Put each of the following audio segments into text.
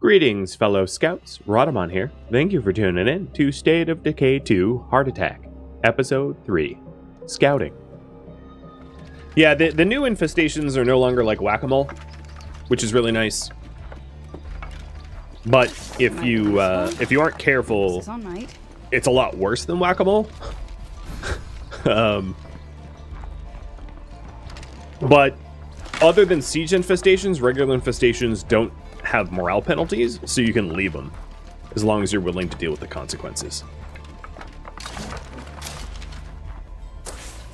Greetings, fellow scouts. Rhadamant here. Thank you for tuning in to State of Decay 2 Heart Attack, Episode 3, Scouting. Yeah, the new infestations are no longer like whack-a-mole, which is really nice. But if you aren't careful, it's a lot worse than whack-a-mole. But other than siege infestations, regular infestations don't have morale penalties, so you can leave them as long as you're willing to deal with the consequences.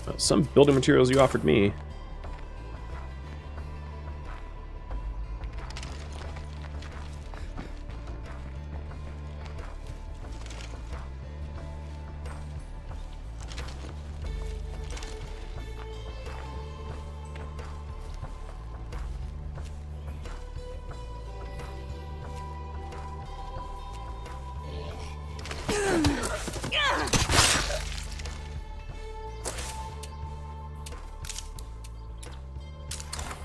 Well, some building materials you offered me.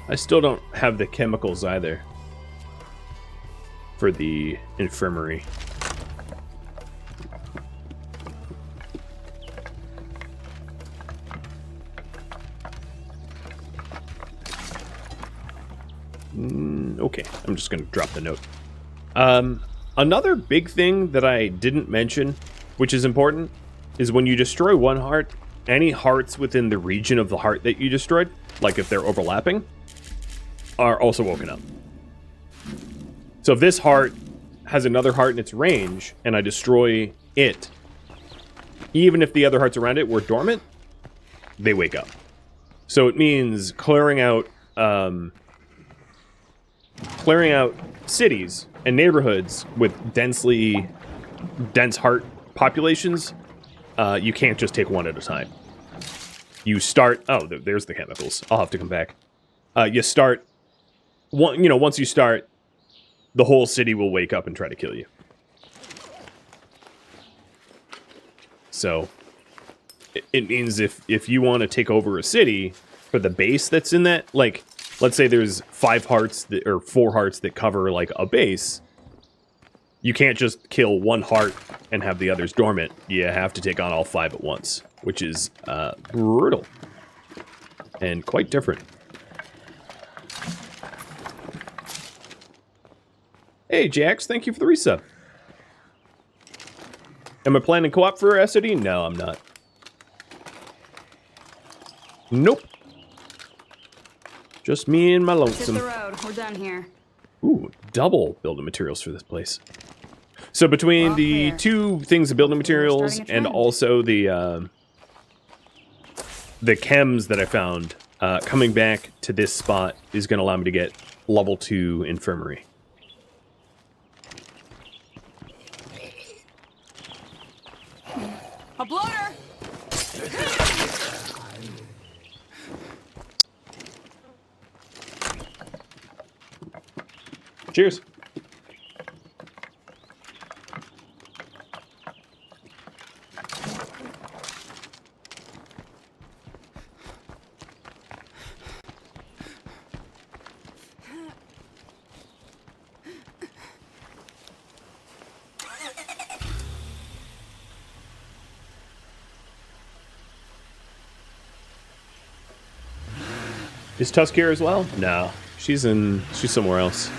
I still don't have the chemicals either for the infirmary. Okay, I'm just going to drop the note. Another big thing that I didn't mention, which is important, is when you destroy one heart, any hearts within the region of the heart that you destroyed, like if they're overlapping, are also woken up. So if this heart has another heart in its range, and I destroy it, even if the other hearts around it were dormant, they wake up. So it means clearing out cities and neighborhoods with dense heart populations. You can't just take one at a time. You start... Oh, there's the chemicals. I'll have to come back. You start... once you start, the whole city will wake up and try to kill you. So, it means if you want to take over a city for the base that's in that, like, let's say there's 5 hearts or 4 hearts that cover, like, a base, you can't just kill one heart and have the others dormant. You have to take on all 5 at once, which is brutal and quite different. Hey, Jax, thank you for the resub. Am I planning co-op for SOD? No, I'm not. Nope. Just me and my lonesome. Hit the road. We're done here. Ooh, double building materials for this place. So between the two things of building materials and also the chems that I found, coming back to this spot is going to allow me to get level 2 infirmary. A bloater! Cheers. Is Tusk here as well? No, she's somewhere else.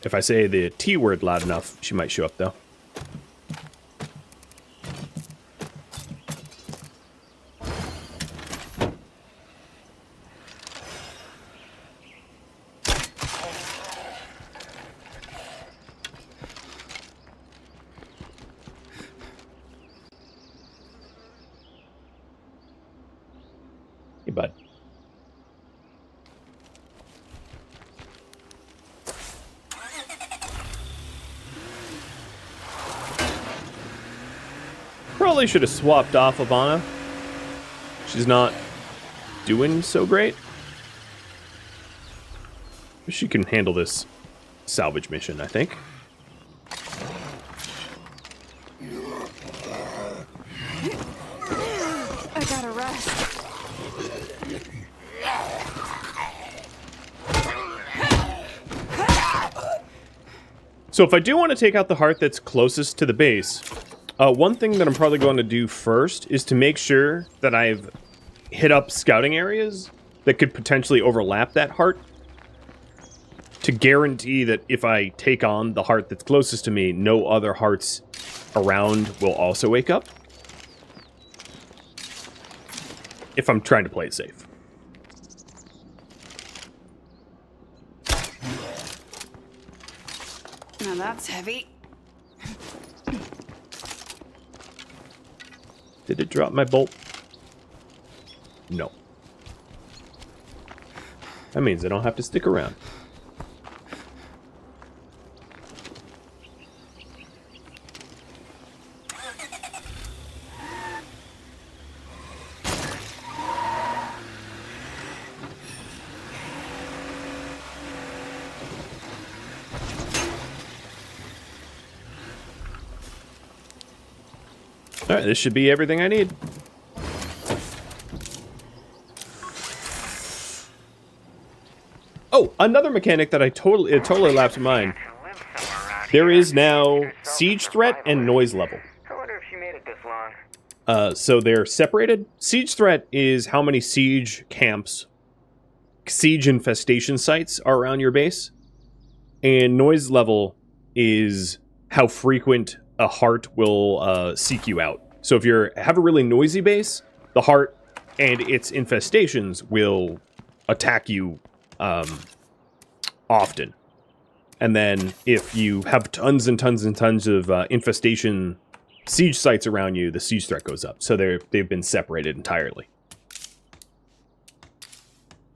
If I say the T word loud enough, she might show up though. Hey, bud. Probably should have swapped off Ivana. She's not doing so great. She can handle this salvage mission, I think. I gotta rest. So if I do want to take out the heart that's closest to the base, one thing that I'm probably going to do first is to make sure that I've hit up scouting areas that could potentially overlap that heart, to guarantee that if I take on the heart that's closest to me, no other hearts around will also wake up. If I'm trying to play it safe. Now that's heavy. Did it drop my bolt? No. That means I don't have to stick around. Alright, this should be everything I need. Oh, another mechanic that it totally lapsed my mind. There is now siege threat and noise level. I wonder if she made it this long. So they're separated. Siege threat is how many siege camps, siege infestation sites are around your base. And noise level is how frequent a heart will seek you out. So if you have a really noisy base, the heart and its infestations will attack you often. And then if you have tons and tons and tons of infestation siege sites around you, the siege threat goes up. So they've been separated entirely,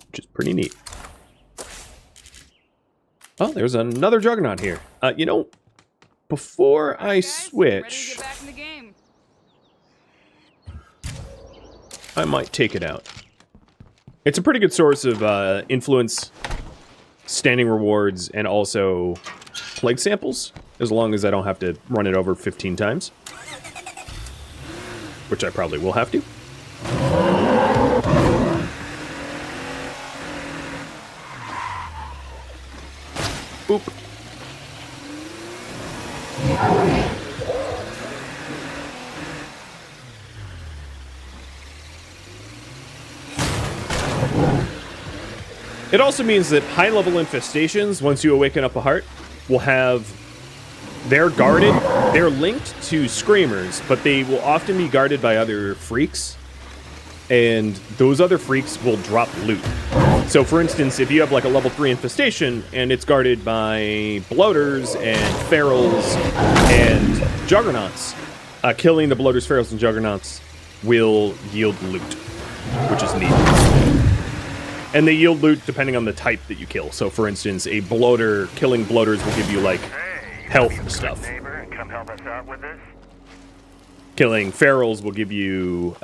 which is pretty neat. Oh, there's another Juggernaut here. You know, before I switch, I might take it out. It's a pretty good source of influence, standing rewards, and also plague samples, as long as I don't have to run it over 15 times. Which I probably will have to. Boop. It also means that high-level infestations, once you awaken up a heart, will have... They're guarded. They're linked to screamers, but they will often be guarded by other freaks. And those other freaks will drop loot. So, for instance, if you have like a level 3 infestation, and it's guarded by bloaters and ferals and juggernauts, killing the bloaters, ferals, and juggernauts will yield loot, which is neat. And they yield loot depending on the type that you kill. So, for instance, a bloater, killing bloaters will give you, like, health stuff. Come help us out with this. Killing ferals will give you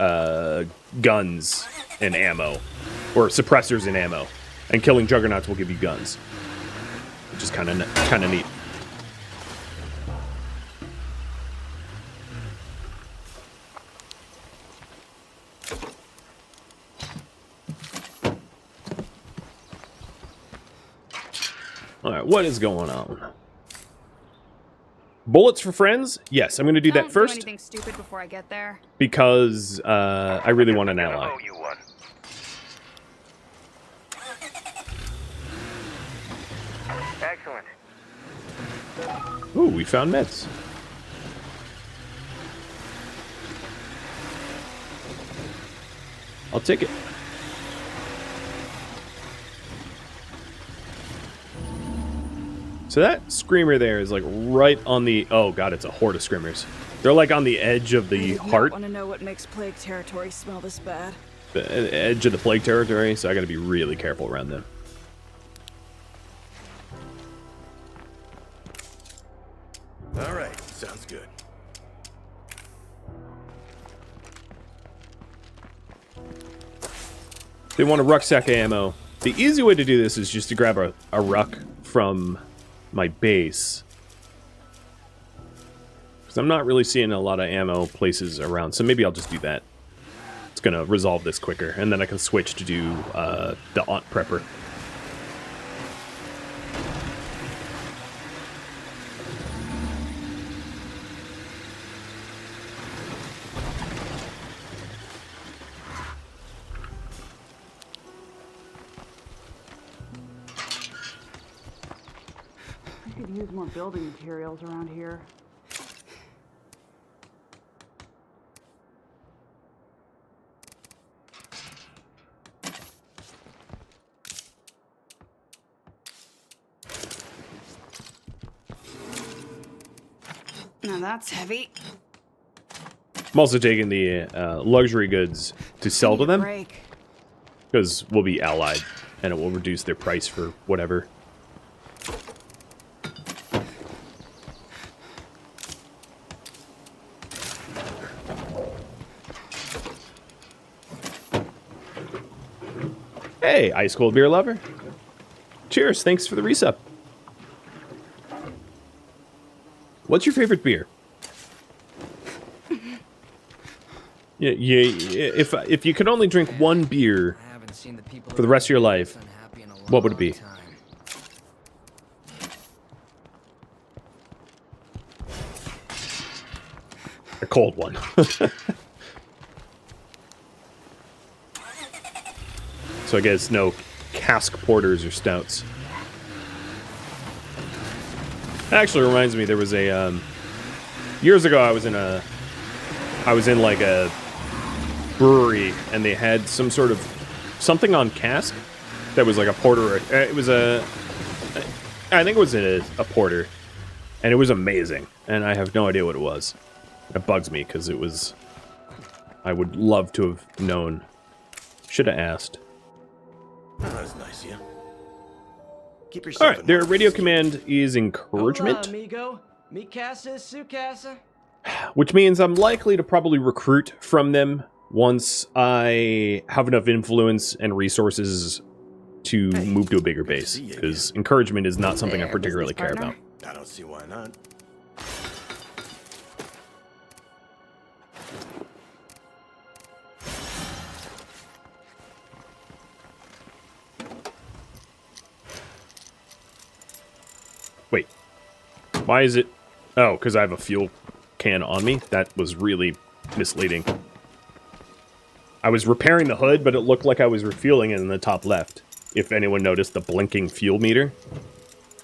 guns and ammo. Or suppressors and ammo. And killing juggernauts will give you guns. Which is kind of neat. Alright, what is going on? Bullets for friends? Yes, I'm going to do that first. Don't do anything stupid before I get there. Because I really want an ally. Oh, you won. Excellent. Ooh, we found meds. I'll take it. So that screamer there is like right on the... Oh god, it's a horde of screamers. They're like on the edge of the heart. I want to know what makes plague territory smell this bad. The edge of the plague territory, so I gotta be really careful around them. Alright, sounds good. They want a rucksack of ammo. The easy way to do this is just to grab a ruck from my base. Because I'm not really seeing a lot of ammo places around, so maybe I'll just do that. It's gonna resolve this quicker, and then I can switch to do the Aunt Prepper. Could use more building materials around here. Now that's heavy. I'm also taking the luxury goods to sell to them, Break. because we'll be allied, and it will reduce their price for whatever. Hey, ice cold beer lover. Cheers, thanks for the resub. What's your favorite beer? Yeah, if you could only drink one beer for the rest of your life, what would it be? A cold one. So I guess no cask porters or stouts. Actually reminds me, there was a years ago I was in like a brewery, and they had some sort of something on cask that was like a porter. It was I think it was a porter, and it was amazing, and I have no idea what it was. It bugs me because it was, I would love to have known. Should have asked. Oh, that's nice, yeah. Keep yourself. All right, their radio command is encouragement. Hola, amigo. Mi casa es su casa. Which means I'm likely to probably recruit from them once I have enough influence and resources to move to a bigger base. Because encouragement is not something I particularly care about. I don't see why not. Wait. Why is it... Oh, because I have a fuel can on me? That was really misleading. I was repairing the hood, but it looked like I was refueling it in the top left. If anyone noticed the blinking fuel meter.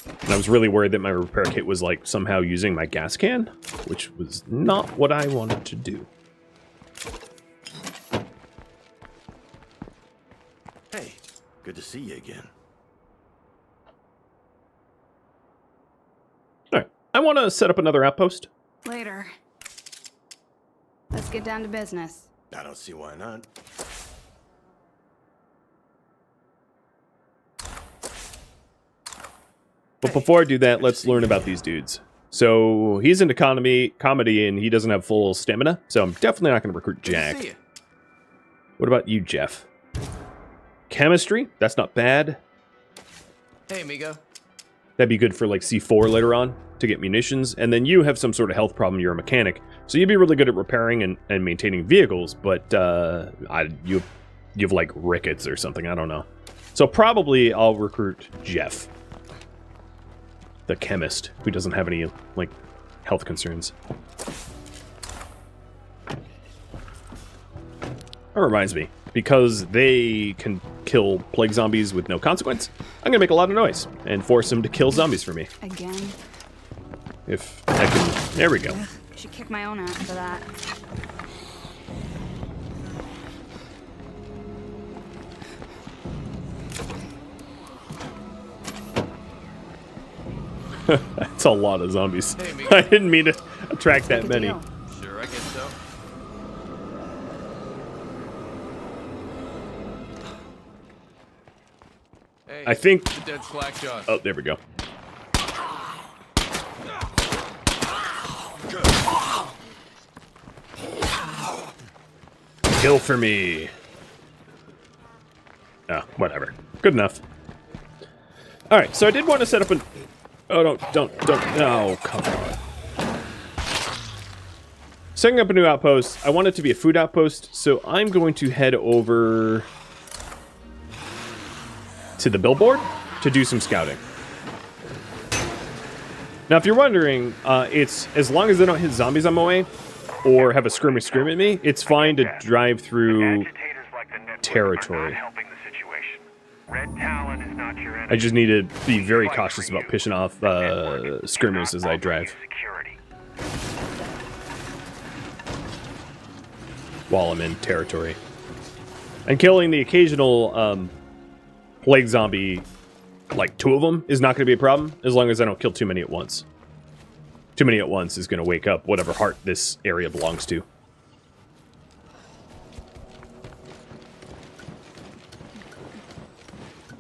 And I was really worried that my repair kit was like somehow using my gas can, which was not what I wanted to do. Hey, good to see you again. Alright, I want to set up another outpost. Later. Let's get down to business. I don't see why not. But before I do that, let's learn about these dudes. So, he's into comedy, and he doesn't have full stamina, so I'm definitely not going to recruit Jack. See ya. What about you, Jeff? Chemistry? That's not bad. Hey, amigo. That'd be good for, like, C4 later on, to get munitions. And then you have some sort of health problem, you're a mechanic. So you'd be really good at repairing and maintaining vehicles, but you have, like, rickets or something, I don't know. So probably I'll recruit Jeff. The chemist, who doesn't have any, like, health concerns. That reminds me, because they can kill plague zombies with no consequence, I'm gonna make a lot of noise and force them to kill zombies for me. Again. If I can... There we go. I should kick my own ass for that. That's a lot of zombies. Hey, amigo. I didn't mean to attract that Good many. deal. Sure, I guess so. Hey, I think... the dead slack jaws. Oh, there we go. Kill for me. Oh, whatever. Good enough. Alright, so I did want to set up an... Oh, don't. No, come on. Setting up a new outpost. I want it to be a food outpost, so I'm going to head over to the billboard to do some scouting. Now, if you're wondering, it's as long as they don't hit zombies on my way or have a screaming scream at me, it's fine to drive through Agitators like the network are territory. not helping the situation. Red Talon is not your enemy. I just need to be very cautious about pissing off screamers as I drive Security. while I'm in territory. And killing the occasional plague zombie, like 2 of them, is not going to be a problem as long as I don't kill too many at once. Too many at once is going to wake up whatever heart this area belongs to.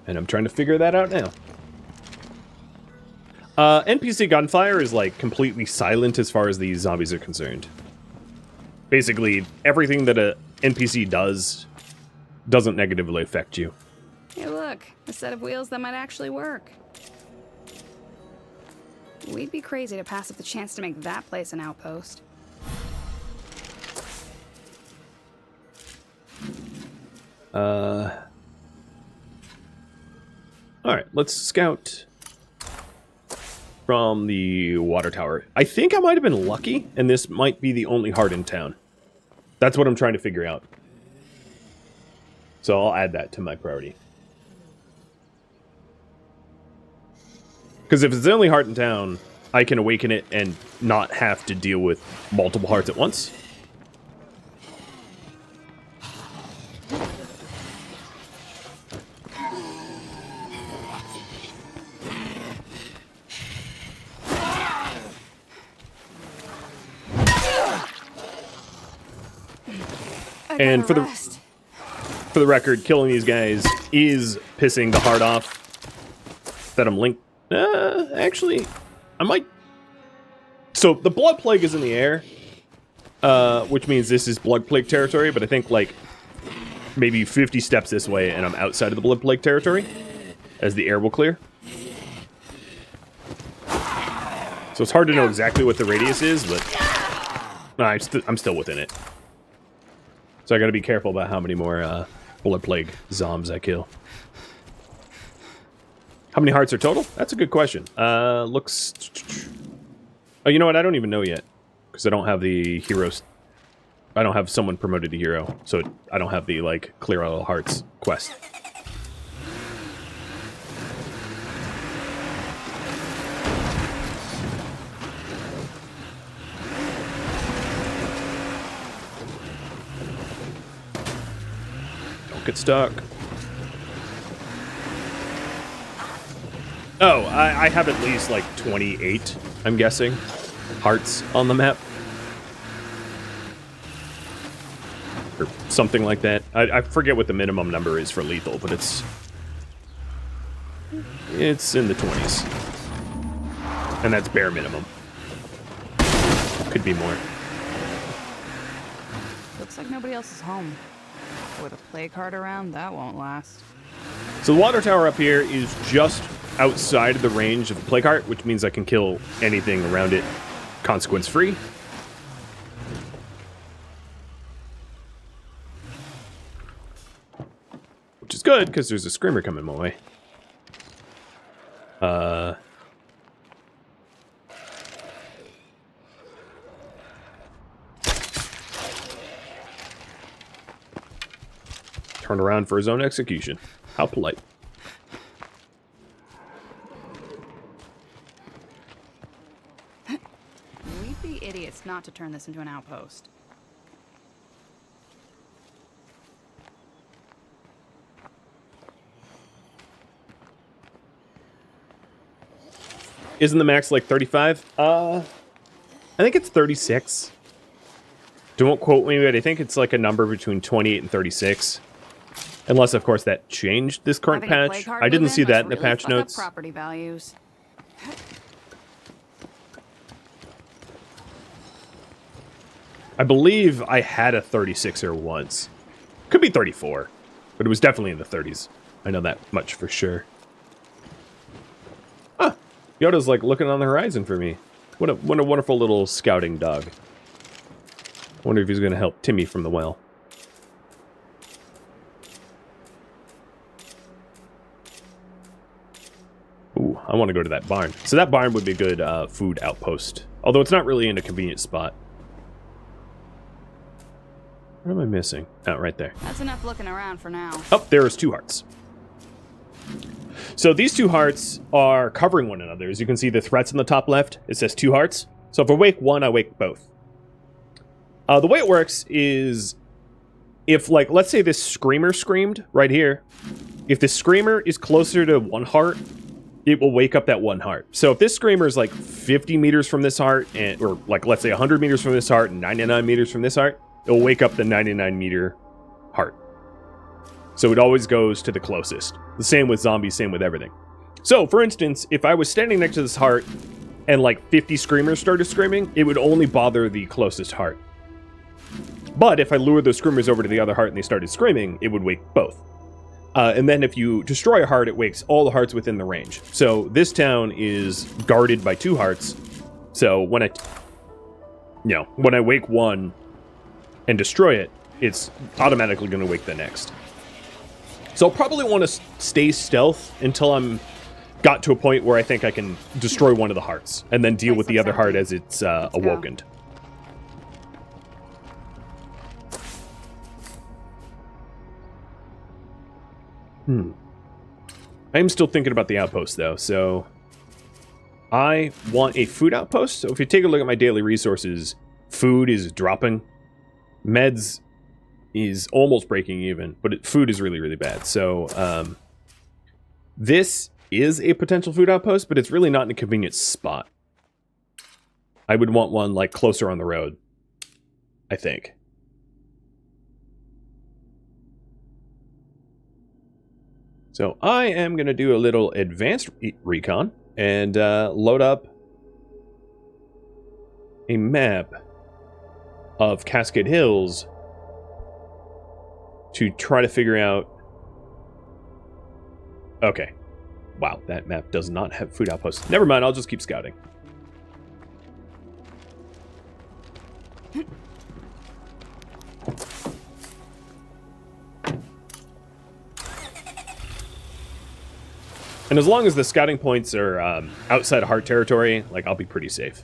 And I'm trying to figure that out now. NPC gunfire is like completely silent as far as these zombies are concerned. Basically, everything that a NPC does doesn't negatively affect you. Hey, look, a set of wheels that might actually work. We'd be crazy to pass up the chance to make that place an outpost. Alright, let's scout from the water tower. I think I might have been lucky, and this might be the only heart in town. That's what I'm trying to figure out. So I'll add that to my priority. Because if it's the only heart in town, I can awaken it and not have to deal with multiple hearts at once. And for the record, killing these guys is pissing the heart off that I'm linked. Actually, I might. So the blood plague is in the air, which means this is blood plague territory. But I think like maybe 50 steps this way, and I'm outside of the blood plague territory, as the air will clear. So it's hard to know exactly what the radius is, but I'm still within it. So I gotta be careful about how many more blood plague zombs I kill. How many hearts are total? That's a good question. Looks... Oh, you know what? I don't even know yet. Because I don't have the heroes... I don't have someone promoted to hero. So I don't have the, like, clear all hearts quest. Don't get stuck. Oh, I have at least like 28, I'm guessing, hearts on the map. Or something like that. I forget what the minimum number is for lethal, but it's in the 20s. And that's bare minimum. Could be more. Looks like nobody else is home. With a plague heart around, that won't last. So the water tower up here is just outside of the range of the plague heart, which means I can kill anything around it consequence-free. Which is good, because there's a screamer coming my way. Turn around for his own execution. How polite. We'd be idiots not to turn this into an outpost. Isn't the max like 35? I think it's 36. Don't quote me, but I think it's like a number between 28 and 36. Unless, of course, that changed this current patch. I didn't see that in the patch notes. Property values. I believe I had a 36er once. Could be 34, but it was definitely in the 30s. I know that much for sure. Huh. Yoda's like looking on the horizon for me. What a wonderful little scouting dog. I wonder if he's going to help Timmy from the well. Ooh, I want to go to that barn. So that barn would be a good food outpost. Although it's not really in a convenient spot. What am I missing? Oh, right there. That's enough looking around for now. Oh, there's 2 hearts. So these 2 hearts are covering one another. As you can see, the threats in the top left, it says 2 hearts. So if I wake one, I wake both. The way it works is if, like, let's say this screamer screamed right here. If the screamer is closer to 1 heart, it will wake up that 1 heart. So if this screamer is like 50 meters from this heart, or like, let's say 100 meters from this heart and 99 meters from this heart, it will wake up the 99 meter heart. So it always goes to the closest. The same with zombies, same with everything. So, for instance, if I was standing next to this heart and like 50 screamers started screaming, it would only bother the closest heart. But if I lured those screamers over to the other heart and they started screaming, it would wake both. And then if you destroy a heart, it wakes all the hearts within the range. So this town is guarded by 2 hearts. So when I wake one and destroy it, it's automatically going to wake the next. So I'll probably want to stay stealth until I'm got to a point where I think I can destroy one of the hearts and then deal with the other heart as it's awokened. I am still thinking about the outpost, though, so I want a food outpost. So if you take a look at my daily resources, food is dropping. Meds is almost breaking even, but food is really, really bad. So this is a potential food outpost, but it's really not in a convenient spot. I would want one, like, closer on the road, I think. So I am going to do a little advanced recon and load up a map of Cascade Hills to try to figure out... Okay. Wow, that map does not have food outposts. Never mind, I'll just keep scouting. And as long as the scouting points are outside of hard territory, like, I'll be pretty safe.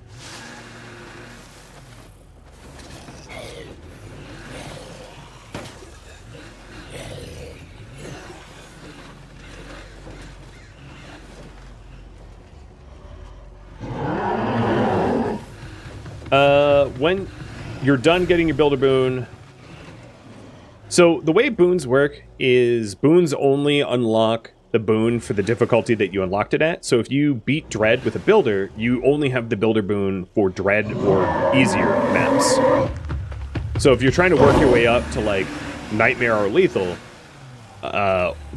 When you're done getting your builder boon... So the way boons work is boons only unlock the boon for the difficulty that you unlocked it at. So if you beat Dread with a builder, you only have the builder boon for Dread or easier maps. So if you're trying to work your way up to, like, Nightmare or Lethal,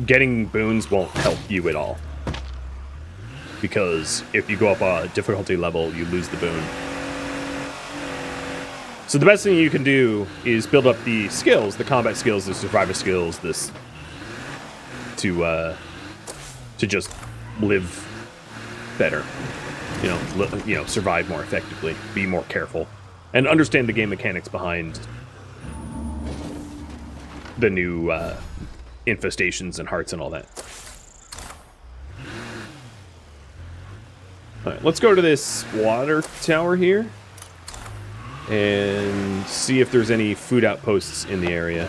getting boons won't help you at all. Because if you go up a difficulty level, you lose the boon. So the best thing you can do is build up the skills, the combat skills, the survivor skills, this to just live better, survive more effectively, be more careful, and understand the game mechanics behind the new infestations and hearts and all that. All right, let's go to this water tower here and see if there's any food outposts in the area.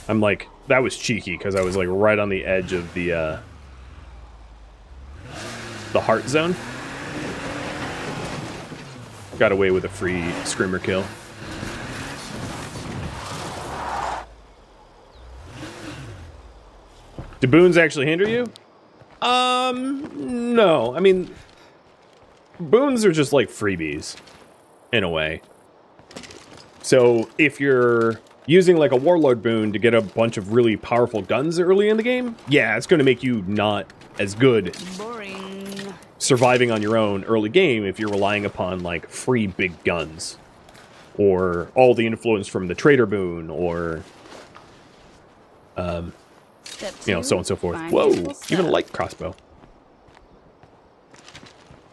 I'm like, that was cheeky because I was like right on the edge of the heart zone. Got away with a free screamer kill. Do boons actually hinder you? No. I mean, boons are just like freebies, in a way. So if you're using like a warlord boon to get a bunch of really powerful guns early in the game, yeah, it's going to make you not as good surviving on your own early game if you're relying upon like free big guns or all the influence from the trader boon or so on and so forth. Whoa, even a light crossbow.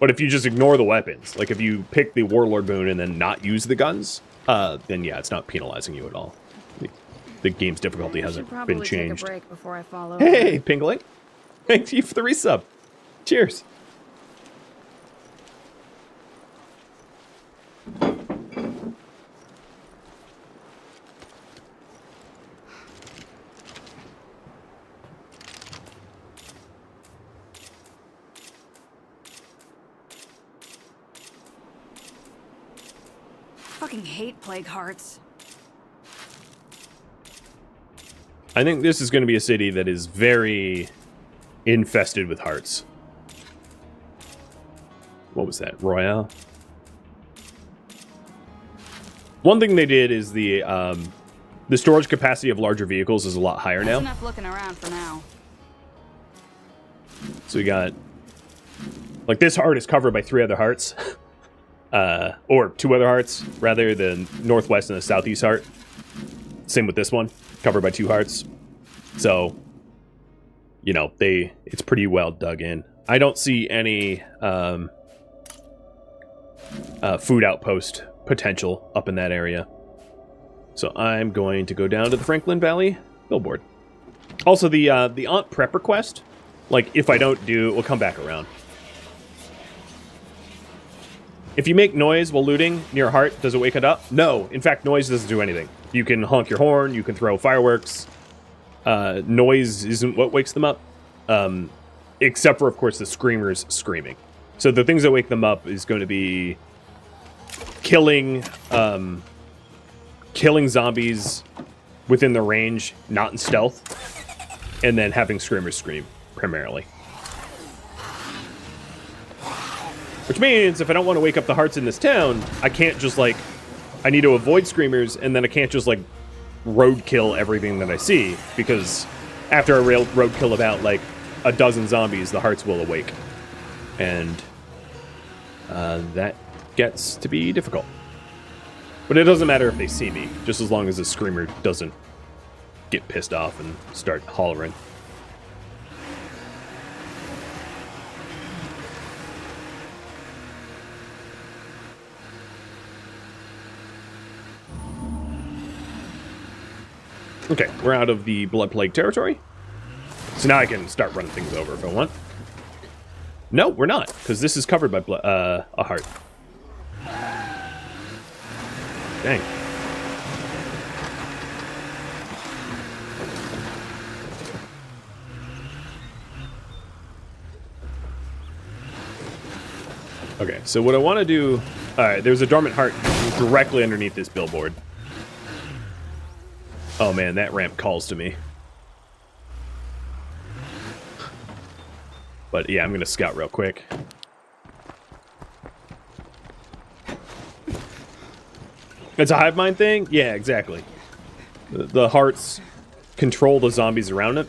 But if you just ignore the weapons, like if you pick the warlord boon and then not use the guns, then yeah, it's not penalizing you at all. The game's difficulty hasn't been changed. Take a break before I fall over. Hey, Pingling! Thank you for the resub. Cheers. fucking hate plague hearts. I think this is going to be a city that is very infested with hearts. What was that? Royale? One thing they did is the storage capacity of larger vehicles is a lot higher That's now. enough looking around for now. So we got... Like, this heart is covered by 3 other hearts. Or 2 other hearts, rather, the northwest and the southeast heart. Same with this one. Covered by 2 hearts. So, you know, it's pretty well dug in. I don't see any food outpost potential up in that area. So I'm going to go down to the Franklin Valley billboard. Also, the Aunt Prepper quest, like, if I don't do, we'll come back around. If you make noise while looting near a heart, does it wake it up? No. In fact, noise doesn't do anything. You can honk your horn, you can throw fireworks. Noise isn't what wakes them up. Except for, of course, the screamers screaming. So the things that wake them up is going to be killing zombies within the range, not in stealth, and then having screamers scream, primarily. Which means if I don't want to wake up the hearts in this town, I can't just, like... I need to avoid screamers, and then I can't just, like, roadkill everything that I see, because after I roadkill about, like, a dozen zombies, the hearts will awake. And that gets to be difficult. But it doesn't matter if they see me, just as long as the screamer doesn't get pissed off and start hollering. Okay, we're out of the Blood Plague territory. So now I can start running things over if I want. No, we're not, because this is covered by a heart. Dang. Okay, so what I want to do... Alright, there's a dormant heart directly underneath this billboard. Oh man, that ramp calls to me. But yeah, I'm gonna scout real quick. It's a hive mind thing? Yeah, exactly. The hearts control the zombies around it.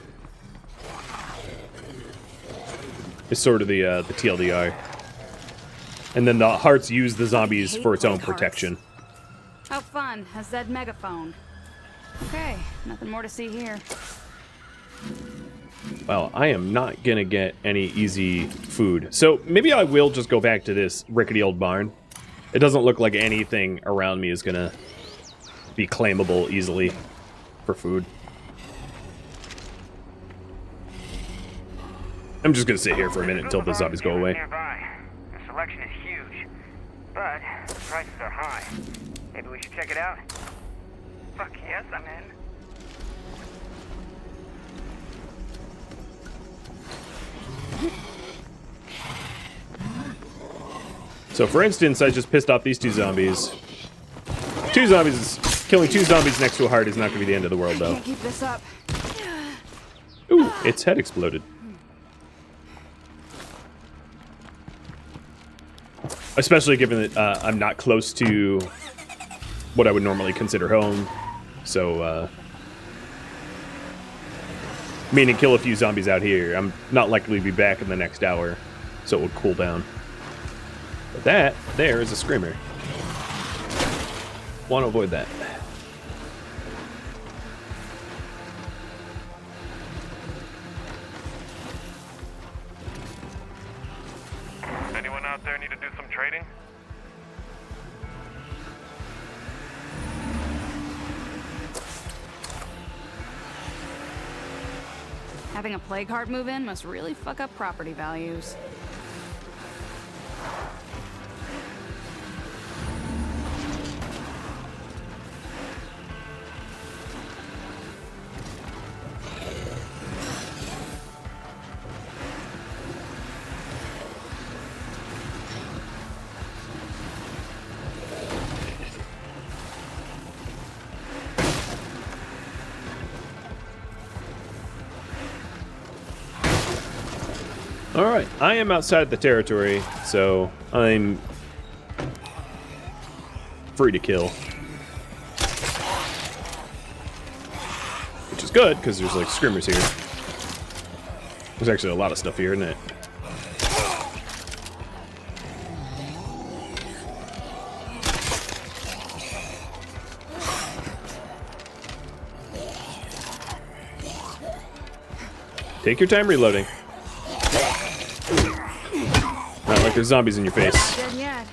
It's sort of the TLDR. And then the hearts use the zombies for its own protection. How fun. Has Zed megaphone. Okay, nothing more to see here. Well, I am not gonna get any easy food. So maybe I will just go back to this rickety old barn. It doesn't look like anything around me is gonna be claimable easily for food. I'm just gonna sit here for a minute until the zombies go away. Nearby. The selection is huge, but the prices are high. Maybe we should check it out. Fuck yes, I'm in. So for instance, I just pissed off these 2 zombies. Killing 2 zombies next to a heart is not gonna be the end of the world, though. Can't keep this up. Ooh, its head exploded. Especially given that I'm not close to what I would normally consider home. So, meaning kill a few zombies out here. I'm not likely to be back in the next hour, so it will cool down. But that, there is a screamer. Want to avoid that. Anyone out there need to do some trading? Having a plague heart move in must really fuck up property values. Alright, I am outside the territory, so I'm free to kill. Which is good, because there's like screamers here. There's actually a lot of stuff here, isn't it? Take your time reloading. Not like there's zombies in your face. Dead yet.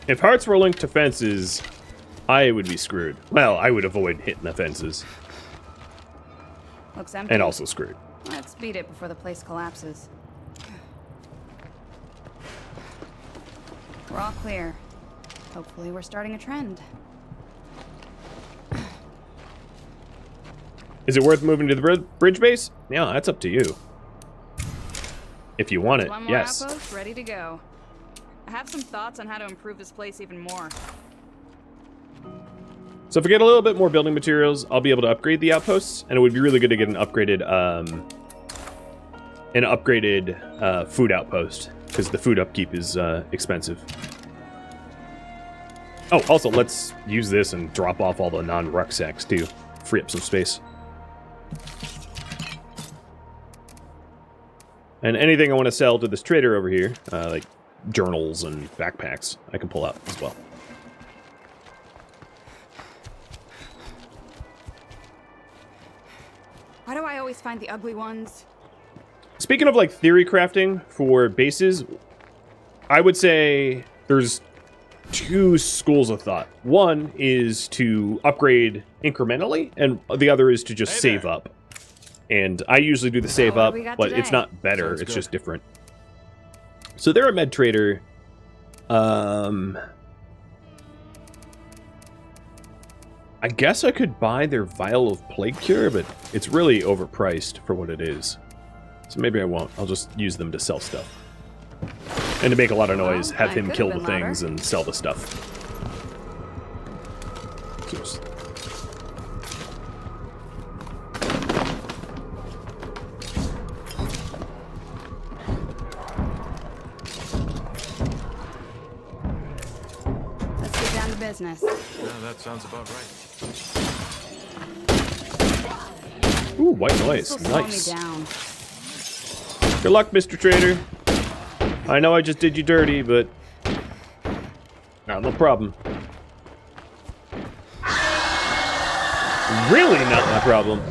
If hearts were linked to fences, I would be screwed. Well, I would avoid hitting the fences. Looks empty. And also screwed. Let's beat it before the place collapses. We're all clear. Hopefully we're starting a trend. Is it worth moving to the bridge base? Yeah, that's up to you. If you want it, One more yes. outpost ready to go. I have some thoughts on how to improve this place even more. So if I get a little bit more building materials, I'll be able to upgrade the outposts, and it would be really good to get an upgraded food outpost, because the food upkeep is expensive. Oh, also, let's use this and drop off all the non-rucksacks, too. Free up some space. And anything I want to sell to this trader over here, like journals and backpacks, I can pull out as well. Why do I always find the ugly ones? Speaking of like theory crafting for bases, I would say there's two schools of thought. One is to upgrade incrementally, and the other is to just save up. And I usually do the save what up, do we got but today? it's not better, Sounds it's good. just different. So they're a med trader. I guess I could buy their vial of plague cure, but it's really overpriced for what it is. So maybe I won't. I'll just use them to sell stuff. And to make a lot of noise, Well, have I him could've kill been the things louder. and sell the stuff. Oops. Let's get down to business. Yeah, that sounds about right. Ooh, white noise. This will slow me Nice. down. Good luck, Mr. Trader. I know I just did you dirty, but no problem. Really not my problem.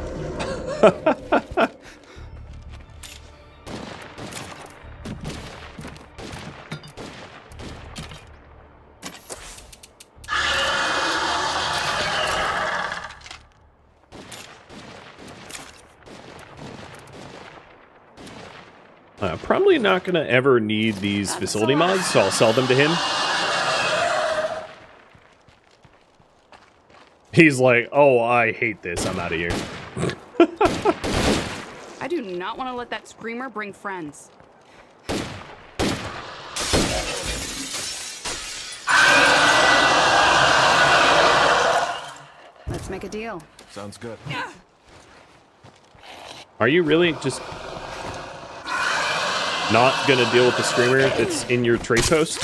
I'm probably not going to ever need these facility mods, so I'll sell them to him. He's like, oh, I hate this. I'm out of here. I do not want to let that screamer bring friends. Let's make a deal. Sounds good. Are you really just not going to deal with the screamer that's in your trade post?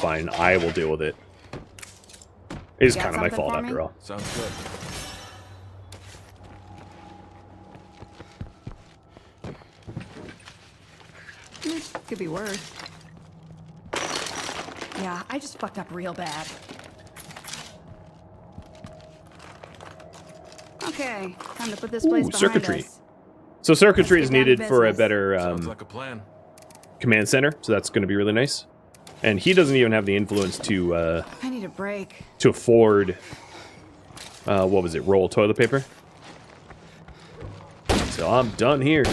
Fine, I will deal with it. It is You got kind of my something fault for me? after all. Sounds good. Could be worse. Yeah, I just fucked up real bad. Okay, time to put this place Ooh, behind circuitry. us. So circuitry Let's is get down to needed for a business. better Sounds like a plan. command center, so that's going to be really nice. And he doesn't even have the influence to I need a break. afford, what was it, roll toilet paper. So I'm done here.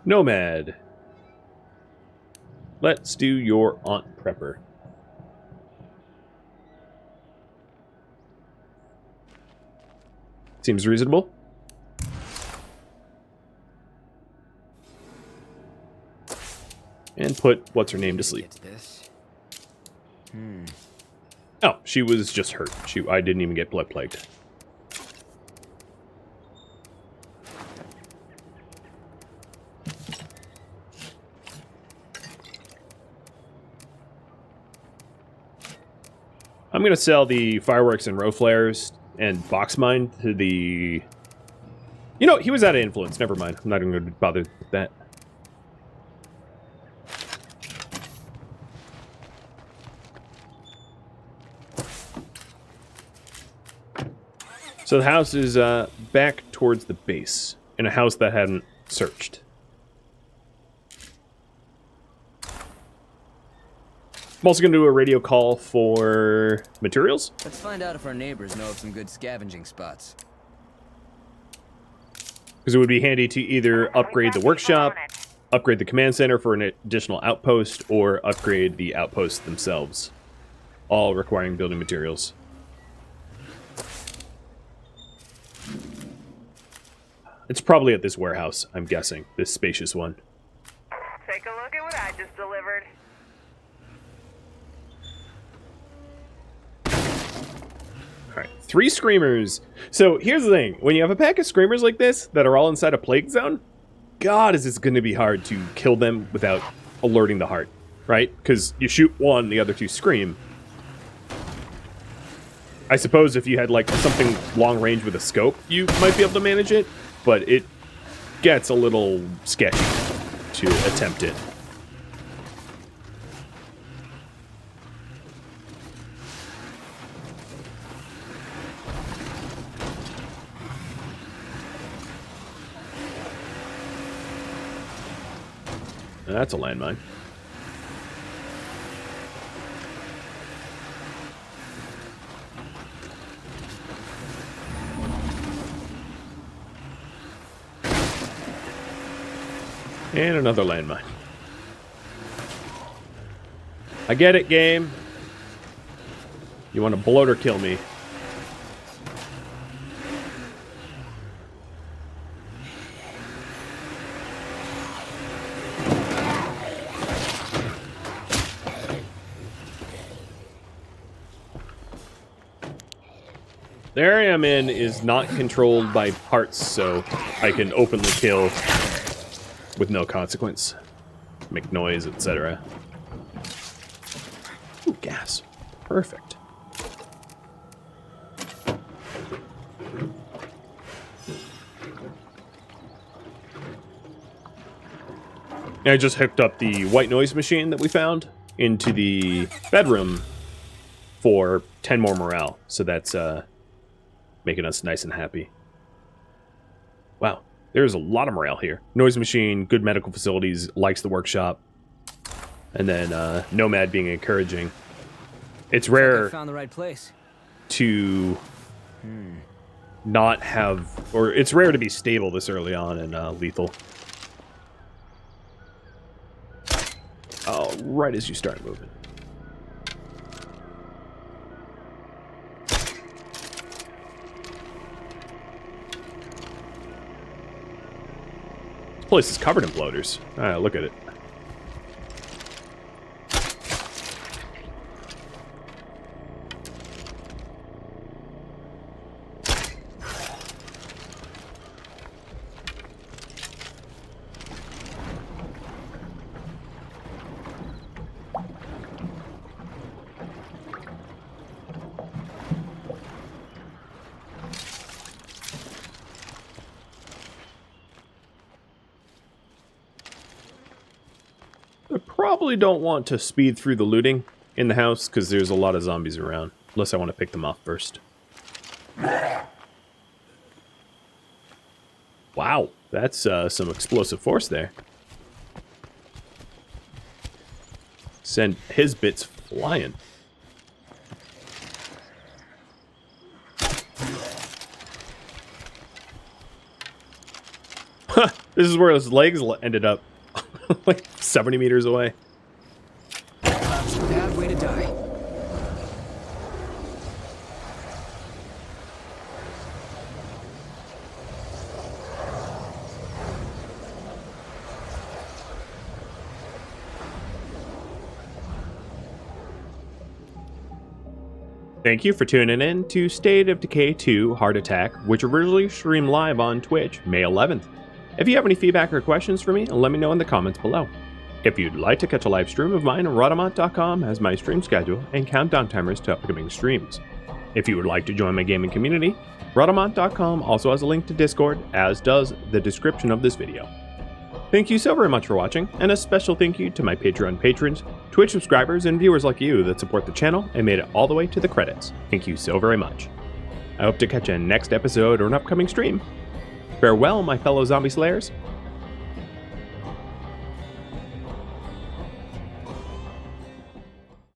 Nomad. Let's do your Aunt Prepper. Seems reasonable. And put what's her name to sleep. Oh, she was just hurt. I didn't even get blood plagued. I'm gonna sell the fireworks and row flares and box mine to the... You know, he was out of influence. Never mind. I'm not even gonna bother with that. So the house is back towards the base, in a house that hadn't searched. I'm also going to do a radio call for materials. Let's find out if our neighbors know of some good scavenging spots. Because it would be handy to either upgrade the workshop, upgrade the command center for an additional outpost, or upgrade the outposts themselves. All requiring building materials. It's probably at this warehouse, I'm guessing. This spacious one. Take a look at what I just delivered. Alright, 3 screamers. So here's the thing. When you have a pack of screamers like this that are all inside a plague zone, God, is this going to be hard to kill them without alerting the heart, right? Because you shoot one, the other 2 scream. I suppose if you had like something long range with a scope, you might be able to manage it, but it gets a little sketchy to attempt it. That's a landmine. And another landmine. I get it, game. You want to bloat or kill me? The area I'm in is not controlled by parts, so I can openly kill with no consequence. Make noise, etc. Ooh, gas. Perfect. I just hooked up the white noise machine that we found into the bedroom for 10 more morale. So that's making us nice and happy. Wow. There's a lot of morale here. Noise machine, good medical facilities, likes the workshop. And then Nomad being encouraging. It's rare I found the right place. to not have... Or it's rare to be stable this early on in Lethal. Oh, right as you start moving. This place is covered in bloaters. Look at it. Probably don't want to speed through the looting in the house because there's a lot of zombies around. Unless I want to pick them off first. Wow, that's some explosive force there. Send his bits flying. This is where his legs ended up. Like 70 meters away. That's a bad way to die. Thank you for tuning in to State of Decay 2 Heart Attack, which originally streamed live on Twitch May 11th. If you have any feedback or questions for me, let me know in the comments below. If you'd like to catch a live stream of mine, Rhadamant.com has my stream schedule and countdown timers to upcoming streams. If you would like to join my gaming community, Rhadamant.com also has a link to Discord, as does the description of this video. Thank you so very much for watching, and a special thank you to my Patreon patrons, Twitch subscribers, and viewers like you that support the channel and made it all the way to the credits. Thank you so very much. I hope to catch you in next episode or an upcoming stream. Farewell, my fellow zombie slayers.